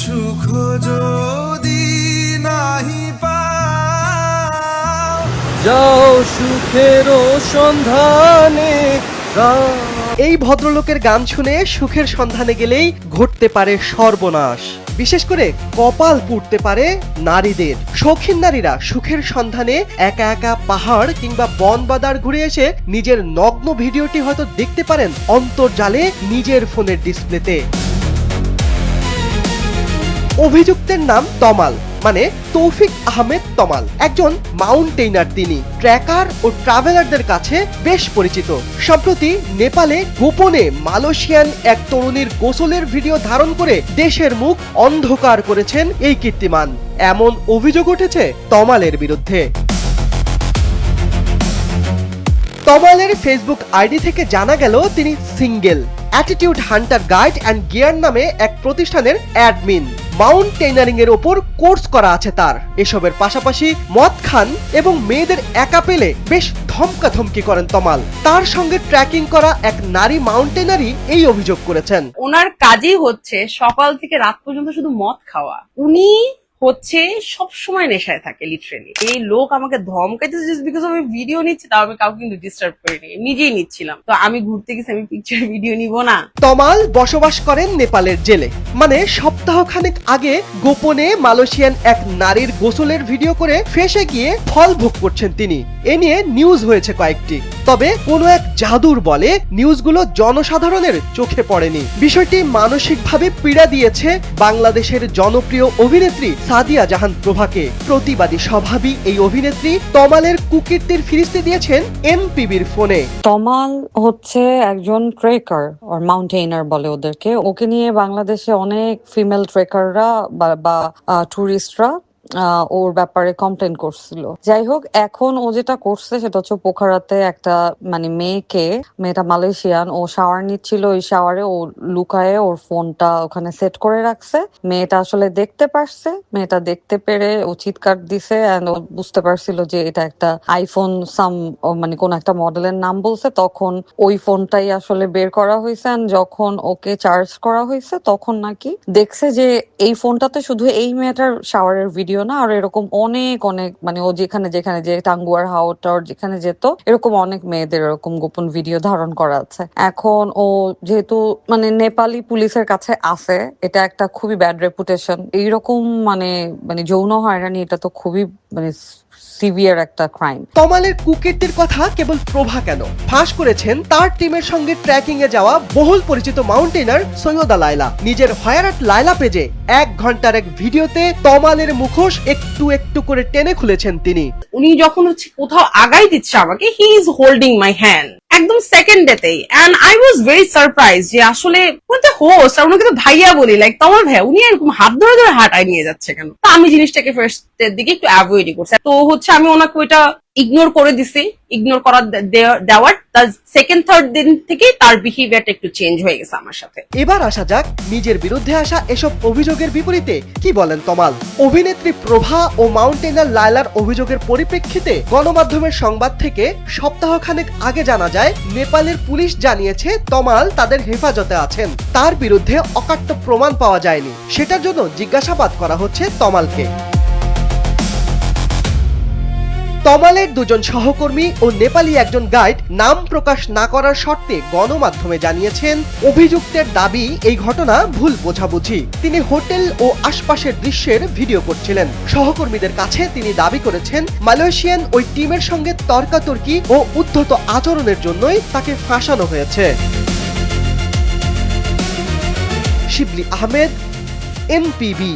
সুখ যদি নাহি পাও, যাও সুখের সন্ধানে। এই ভদ্রলোকের গান শুনে সুখের সন্ধানে গেলেই ঘটতে পারে সর্বনাশ। বিশেষ করে কপাল পুড়তে পারে নারীদের। শৌখিন নারীরা সুখের সন্ধানে একা একা পাহাড় কিংবা বন বাদার ঘুরে এসে নিজের নগ্ন ভিডিওটি হয়তো দেখতে পারেন অন্তর্জালে নিজের ফোনের ডিসপ্লেতে। অভিযুক্তের নাম তমাল, মানে তৌফিক আহমেদ তমাল। একজন মাউন্টেইনার তিনি, ট্রেকার ও ট্রাভেলারদের কাছে বেশ পরিচিত। সম্প্রতি নেপালে গোপনে মালয়েশিয়ান এক তরুণীর গোসলের ভিডিও ধারণ করে দেশের মুখ অন্ধকার করেছেন এই কীর্তিমান। এমন অভিযোগ উঠেছে তমালের বিরুদ্ধে। তমালের ফেসবুক আইডি থেকে জানা গেল তিনি single. Attitude Hunter guide and gear নামে এক প্রতিষ্ঠানের অ্যাডমিন। মাউন্টেইনারিং এর ওপর কোর্স করা আছে তার। এসবের পাশাপাশি মদ খান এবং মেয়েদের একা পেলে বেশ ধমকাধমকি করেন তমাল। তার সঙ্গে ট্র্যাকিং করা এক নারী মাউন্টেইনারই এই অভিযোগ করেছেন। ওনার কাজই হচ্ছে সকাল থেকে রাত পর্যন্ত শুধু মদ খাওয়া। উনি হচ্ছে সব সময় নেশায় থাকে লিটারেলি। এই লোক আমাকে ধমকাইতেছে জাস্ট বিকজ আমি ভিডিও নিচ্ছি, তাও আমি কাউকে কিন্তু ডিস্টার্ব করিনি, নিজেই নিচ্ছিলাম। তো আমি ঘুরতে গেছি, আমি পিকচার ভিডিও নিব না। তমাল বসবাস করেন নেপালের জেলে। মানে সপ্তাহখানেক আগে গোপনে মালয়েশিয়ান এক নারীর গোসলের ভিডিও করে ফেঁসে গিয়ে ফল ভোগ করছেন তিনি। এ নিয়ে নিউজ হয়েছে কয়েকটি, তবে কোনো এক জাদুর বলে নিউজগুলো জনসাধারণের চোখে পড়েনি। বিষয়টি মানসিকভাবে পীড়া দিয়েছে বাংলাদেশের জনপ্রিয় অভিনেত্রী সাদিয়া জাহান প্রভাকে। প্রতিবাদী স্বভাবী এই অভিনেত্রী তমালের কুকীর্তির ফিরিস্তি দিয়েছেন এমপিবির ফোনে। তমাল হচ্ছে একজন ট্রেকার আর মাউন্টেইনার বলে ওদেরকে। ওকে নিয়ে বাংলাদেশে অনেক ফিমেল ট্রেকাররা বা টুরিস্টরা ওর ব্যাপারে কমপ্লেন করছিল। যাই হোক, এখন ও যেটা করছে সেটা হচ্ছে পোখারাতে একটা মানে মেয়েটা মালয়েশিয়ান, ও শাওয়ার নিচ্ছিল। ওই শাওয়ারে ও লুকায়ে ওর ফোনটা ওখানে সেট করে রাখছে। মেয়েটা আসলে দেখতে পারছে, মেয়েটা দেখতে পেরে ও চিৎকার দিছে এন্ড ও বুঝতে পারছিল যে এটা একটা আইফোন মানে কোন একটা মডেলের নাম বলছে। তখন ওই ফোনটাই আসলে বের করা হয়েছে। যখন ওকে চার্জ করা হয়েছে তখন নাকি দেখছে যে এই ফোনটাতে শুধু এই মেয়েটার শাওয়ারের ভিডিও না, আর এরকম অনেক মানে ও যেখানে যে টাঙ্গুয়ার হাওটার যেখানে যেত এরকম অনেক মেয়েদের এরকম গোপন ভিডিও ধারণ করা আছে। এখন ও যেহেতু মানে নেপালি পুলিশের কাছে আছে, এটা একটা খুবই ব্যাড রেপুটেশন। এইরকম মানে যৌন হয়রানি, এটা তো খুবই মানে সিভিয়ার একটা ক্রাইম। তমালের কুকীর্তির কথা কেবল প্রভা কেন, ফাঁস করেছেন তার টিমের সঙ্গে ট্র্যাকিং এ যাওয়া বহুল পরিচিত মাউন্টেইনার সৈয়দা লায়লা। নিজের হয়ারাট লায়লা পেজে 1 ঘন্টার এক ভিডিওতে তমালের মুখোশ একটু একটু করে টেনে খুলেছেন তিনি। উনি যখন হচ্ছে কোথাও আগাই দিচ্ছে আমাকে, he is holding my hand একদম সেকেন্ড ডেতেই। And I was very surprise যে আসলে হোস্ট আর ওনাকে তো ভাইয়া বলি, লাইক তমাল ভাইয়া, উনি এরকম হাত ধরে ধরে হাঁটায় নিয়ে যাচ্ছে কেন? তো আমি জিনিসটাকে ফার্স্টের দিকে একটু অ্যাভয়েডই করছি। তো হচ্ছে আমি ওনাকে ওইটা ইগনোর করে দিছি। ইগনোর করার দেওয়ার সেকেন্ড থার্ড দিন থেকে তার বিহেভিয়ারটা একটু চেঞ্জ হয়ে গেছে আমার সাথে। এবার আসা যাক নিজের বিরুদ্ধে আসা এসব অভিযোগের বিপরীতে কি বলেন তমাল। অভিনেত্রী প্রভা ও মাউন্টেইনার লায়লার অভিযোগের পরিপ্রেক্ষিতে গণমাধ্যমের সংবাদ থেকে সপ্তাহখানেক আগে জানা যায় নেপালের পুলিশ জানিয়েছে তমাল তাদের হেফাজতে আছেন। তার বিরুদ্ধে অকাট্য প্রমাণ পাওয়া যায়নি, সেটার জন্য জিজ্ঞাসাবাদ করা হচ্ছে তমালকে। তমালের দুজন সহকর্মী ও নেপালি একজন গাইড নাম প্রকাশ না করার শর্তে গণমাধ্যমে জানিয়েছেন অভিযুক্তের দাবি এই ঘটনা ভুল বোঝাবুঝি। তিনি হোটেল ও আশপাশের দৃশ্যের ভিডিও করছিলেন। সহকর্মীদের কাছে তিনি দাবি করেছেন মালয়েশিয়ান ওই টিমের সঙ্গে তর্কাতর্কি ও উদ্ধত আচরণের জন্যই তাকে ফাঁসানো হয়েছে। শিবলি আহমেদ, এমপিবি।